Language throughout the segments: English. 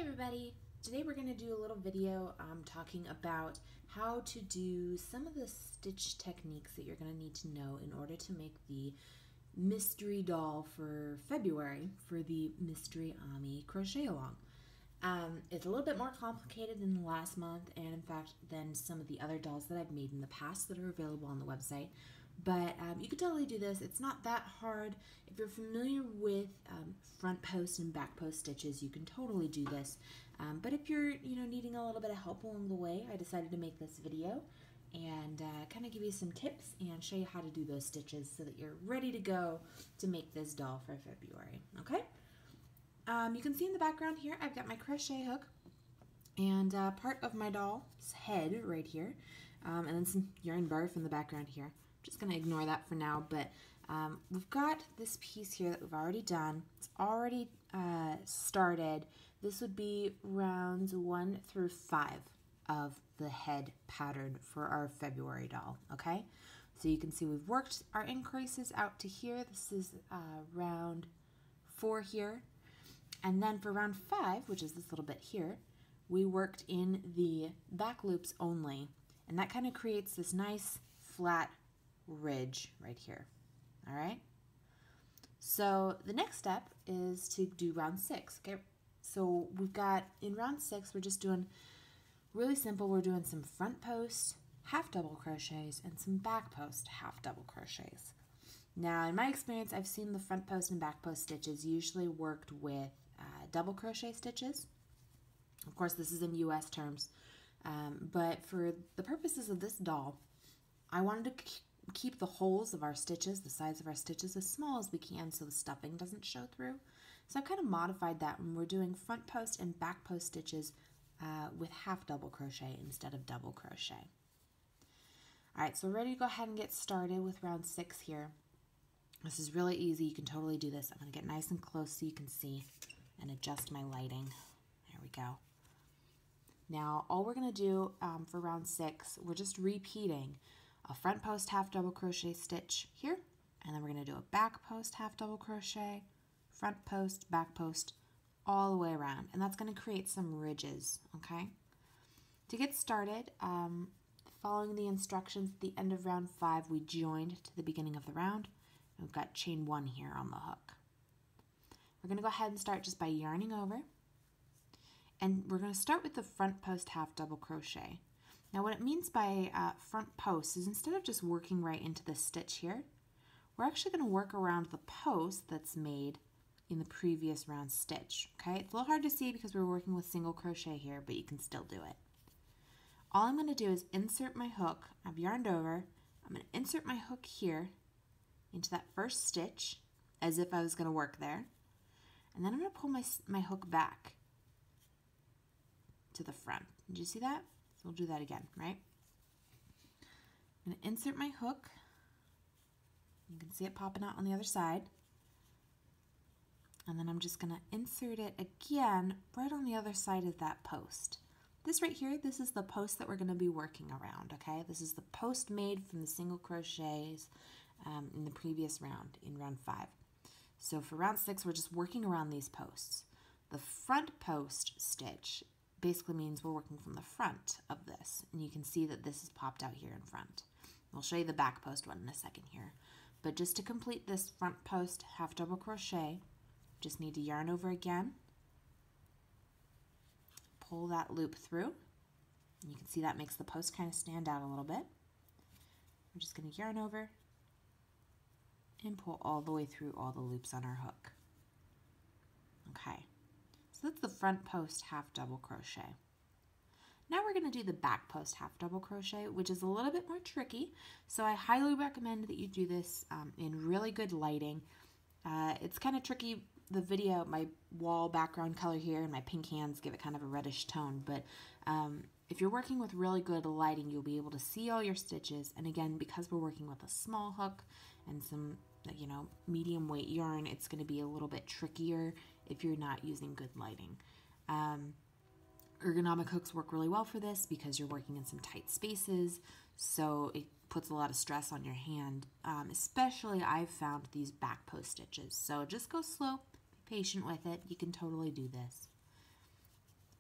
everybody! Today we're going to do a little video talking about how to do some of the stitch techniques that you're going to need to know in order to make the mystery doll for February for the Mystery Ami Crochet Along. It's a little bit more complicated than the last month and in fact than some of the other dolls that I've made in the past that are available on the website. But you could totally do this. It's not that hard. If you're familiar with front post and back post stitches, you can totally do this. But if you're needing a little bit of help along the way, I decided to make this video and kind of give you some tips and show you how to do those stitches so that you're ready to go to make this doll for February. Okay? You can see in the background here, I've got my crochet hook and part of my doll's head right here, and then some yarn barf in the background here. Just going to ignore that for now, but we've got this piece here that we've already done. It's already started. This would be rounds 1 through 5 of the head pattern for our February doll, okay? So you can see we've worked our increases out to here. This is round 4 here. And then for round 5, which is this little bit here, we worked in the back loops only. And that kind of creates this nice flat ridge right here. All right, so the next step is to do round 6. Okay, so we've got in round 6 we're just doing really simple. We're doing some front post half double crochets and some back post half double crochets. Now in my experience, I've seen the front post and back post stitches usually worked with double crochet stitches. Of course this is in US terms, but for the purposes of this doll I wanted to keep the holes of our stitches, the size of our stitches, as small as we can so the stuffing doesn't show through. So I've kind of modified that when we're doing front post and back post stitches with half double crochet instead of double crochet. Alright, so we're ready to go ahead and get started with round 6 here. This is really easy. You can totally do this. I'm going to get nice and close so you can see and adjust my lighting. There we go. Now all we're going to do for round 6, we're just repeating a front post half double crochet stitch here, and then we're going to do a back post half double crochet, front post, back post, all the way around, and that's going to create some ridges. Okay, to get started, following the instructions at the end of round 5, we joined to the beginning of the round, and we've got chain 1 here on the hook. We're going to go ahead and start just by yarning over, and we're going to start with the front post half double crochet. Now what it means by front post is instead of just working right into the stitch here, we're actually going to work around the post that's made in the previous round stitch. Okay, it's a little hard to see because we're working with single crochet here, but you can still do it. All I'm going to do is insert my hook. I've yarned over. I'm going to insert my hook here into that first stitch as if I was going to work there. And then I'm going to pull my hook back to the front. Did you see that? So we'll do that again, right? I'm going to insert my hook. You can see it popping out on the other side. And then I'm just going to insert it again right on the other side of that post. This right here, this is the post that we're going to be working around, okay? This is the post made from the single crochets in the previous round, in round 5. So for round 6, we're just working around these posts. The front post stitch basically means we're working from the front of this, and you can see that this is popped out here in front. We'll show you the back post one in a second here, but just to complete this front post half double crochet, just need to yarn over again, pull that loop through, and you can see that makes the post kind of stand out a little bit. We're just going to yarn over and pull all the way through all the loops on our hook. Okay. So that's the front post half double crochet. Now we're going to do the back post half double crochet, which is a little bit more tricky. So I highly recommend that you do this in really good lighting. It's kind of tricky. The video, my wall background color here and my pink hands give it kind of a reddish tone. But if you're working with really good lighting, you'll be able to see all your stitches. And again, because we're working with a small hook and some medium weight yarn, it's going to be a little bit trickier if you're not using good lighting. Ergonomic hooks work really well for this because you're working in some tight spaces, so it puts a lot of stress on your hand, especially I've found these back post stitches. So just go slow, be patient with it. You can totally do this.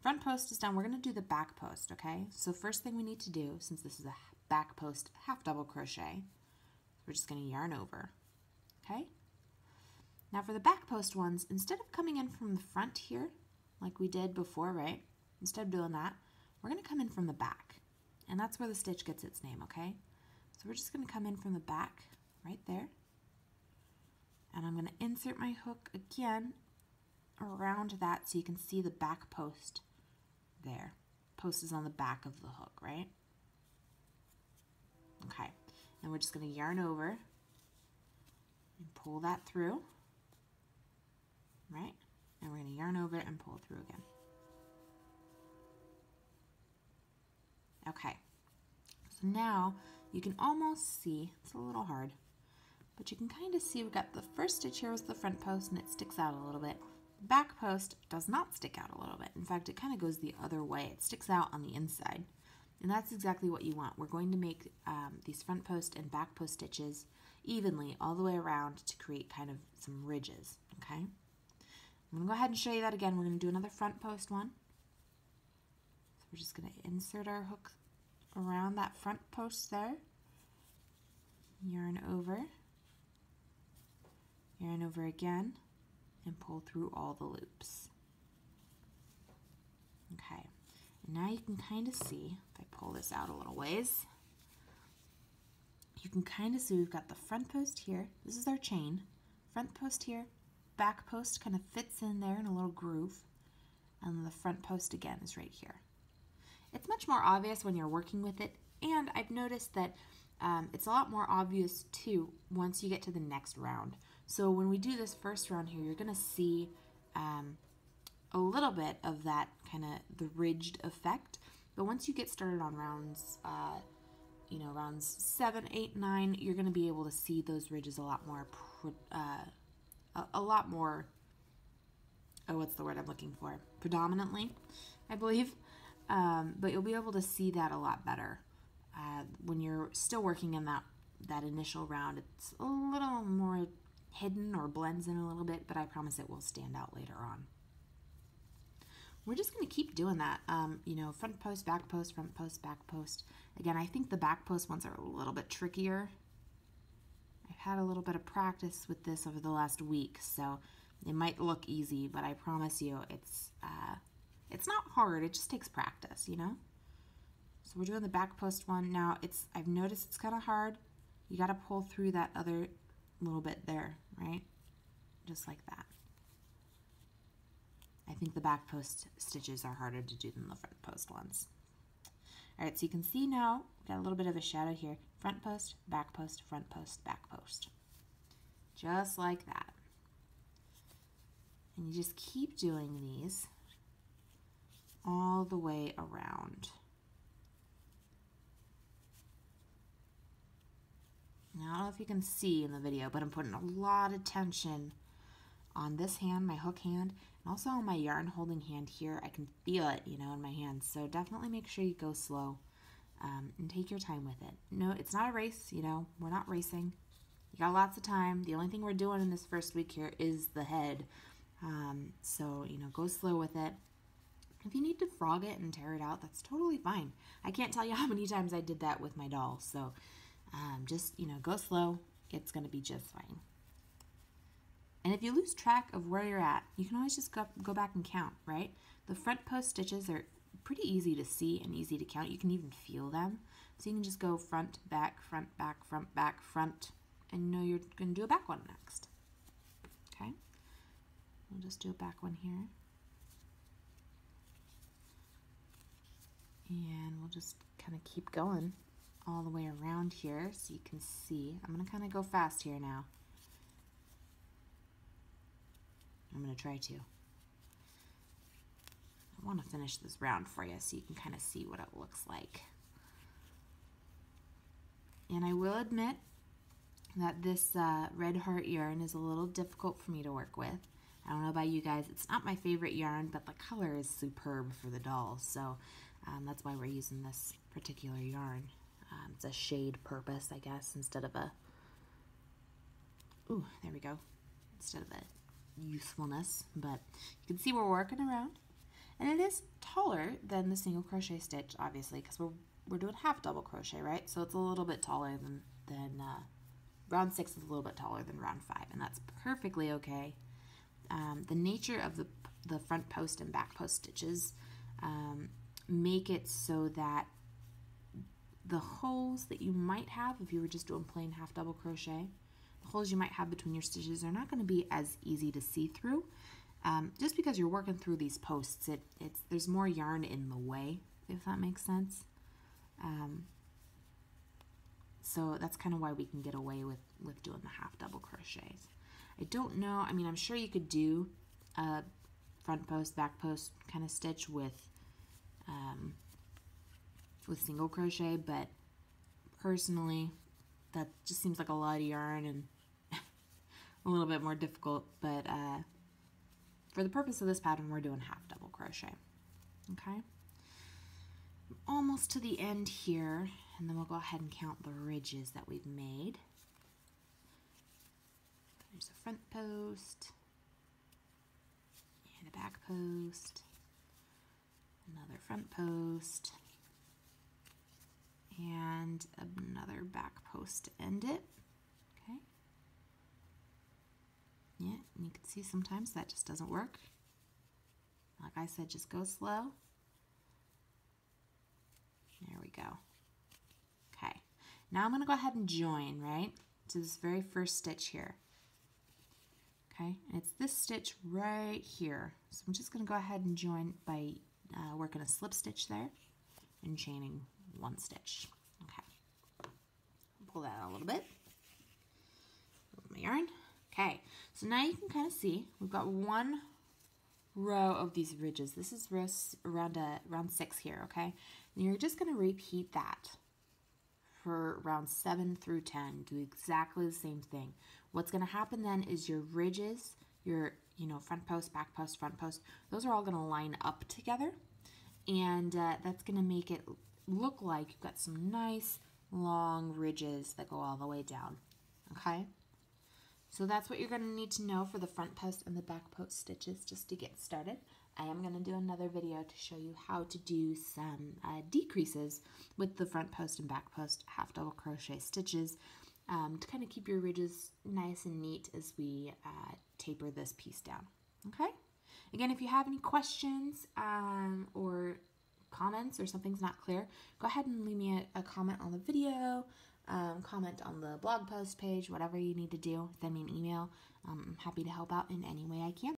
front post is done. We're going to do the back post, okay? So first thing we need to do, since this is a back post half double crochet, we're just going to yarn over, okay? Now for the back post ones, instead of coming in from the front here, like we did before, right? Instead of doing that, we're going to come in from the back. And that's where the stitch gets its name, okay? So we're just going to come in from the back right there. And I'm going to insert my hook again around that so you can see the back post there. Post is on the back of the hook, right? Okay. And we're just going to yarn over and pull that through, right? And we're going to yarn over and pull through again. Okay, so now you can almost see, it's a little hard, but you can kind of see we've got the first stitch here was the front post and it sticks out a little bit. The back post does not stick out a little bit. In fact, it kind of goes the other way. It sticks out on the inside. And that's exactly what you want. We're going to make these front post and back post stitches evenly all the way around to create kind of some ridges, okay? I'm going to go ahead and show you that again. We're going to do another front post one. We're just going to insert our hook around that front post there, yarn over again, and pull through all the loops. Okay, and now you can kind of see, if I pull this out a little ways, you can kind of see we've got the front post here. This is our chain. Front post here, back post kind of fits in there in a little groove, and then the front post again is right here. It's much more obvious when you're working with it, and I've noticed that it's a lot more obvious too once you get to the next round. So when we do this first round here, you're going to see a little bit of that kind of the ridged effect, but once you get started on rounds, rounds 7, 8, 9, you're going to be able to see those ridges a lot more, what's the word I'm looking for? Predominantly, I believe. But you'll be able to see that a lot better. When you're still working in that initial round, it's a little more hidden or blends in a little bit, but I promise it will stand out later on. We're just going to keep doing that. Front post, back post, front post, back post. Again, I think the back post ones are a little bit trickier. I've had a little bit of practice with this over the last week, so it might look easy, but I promise you it's not hard, it just takes practice, you know? So we're doing the back post one. Now, I've noticed it's kind of hard. You got to pull through that other little bit there, right? Just like that. I think the back post stitches are harder to do than the front post ones. All right, so you can see now, we've got a little bit of a shadow here. Front post, back post, front post, back post. Just like that. And you just keep doing these all the way around. Now, I don't know if you can see in the video, but I'm putting a lot of tension on this hand, my hook hand, and also on my yarn holding hand here. I can feel it, in my hands. So definitely make sure you go slow and take your time with it. No, it's not a race, we're not racing. You got lots of time. The only thing we're doing in this first week here is the head. So, go slow with it. If you need to frog it and tear it out, that's totally fine. I can't tell you how many times I did that with my doll. So just, go slow. It's going to be just fine. And if you lose track of where you're at, you can always just go back and count, right? The front post stitches are pretty easy to see and easy to count. You can even feel them. So you can just go front, back, front, back, front, back, front, and you know you're going to do a back one next. Okay? We'll just do a back one here. And we'll just kind of keep going all the way around here so you can see. I'm going to kind of go fast here now. I'm going to try to. I want to finish this round for you so you can kind of see what it looks like. And I will admit that this red heart yarn is a little difficult for me to work with. I don't know about you guys, it's not my favorite yarn, but the color is superb for the doll, so that's why we're using this particular yarn. It's a shade purpose, I guess, instead of a, there we go, instead of a usefulness, but you can see we're working around, and it is taller than the single crochet stitch, obviously, because we're doing half double crochet, right? So it's a little bit taller than round 6 is a little bit taller than round 5, and that's perfectly okay. The nature of the front post and back post stitches make it so that the holes that you might have if you were just doing plain half double crochet, the holes you might have between your stitches are not going to be as easy to see through. Just because you're working through these posts, there's more yarn in the way, if that makes sense. So that's kind of why we can get away with doing the half double crochets. I don't know, I mean, I'm sure you could do a front post, back post kind of stitch with single crochet, but personally, that just seems like a lot of yarn and a little bit more difficult, but for the purpose of this pattern, we're doing half double crochet, okay? Almost to the end here, and then we'll go ahead and count the ridges that we've made. There's a front post, and a back post, another front post, and another back post to end it, okay? Yeah, and you can see sometimes that just doesn't work. Like I said, just go slow. There we go. Okay, now I'm going to go ahead and join, right, to this very first stitch here. Okay, and it's this stitch right here. So I'm just going to go ahead and join by working a slip stitch there and chaining one stitch. Okay, pull that out a little bit. Move my yarn. Okay, so now you can kind of see we've got one row of these ridges. This is round 6 here, okay? And you're just going to repeat that for round 7 through 10. Do exactly the same thing. What's going to happen then is your ridges, your front post, back post, front post, those are all going to line up together, and that's going to make it look like you've got some nice long ridges that go all the way down, okay? So that's what you're going to need to know for the front post and the back post stitches just to get started. I am going to do another video to show you how to do some decreases with the front post and back post half double crochet stitches to kind of keep your ridges nice and neat as we taper this piece down. Okay? Again, if you have any questions or comments or something's not clear, go ahead and leave me a comment on the video. Comment on the blog post page, whatever you need to do. Send me an email. I'm happy to help out in any way I can.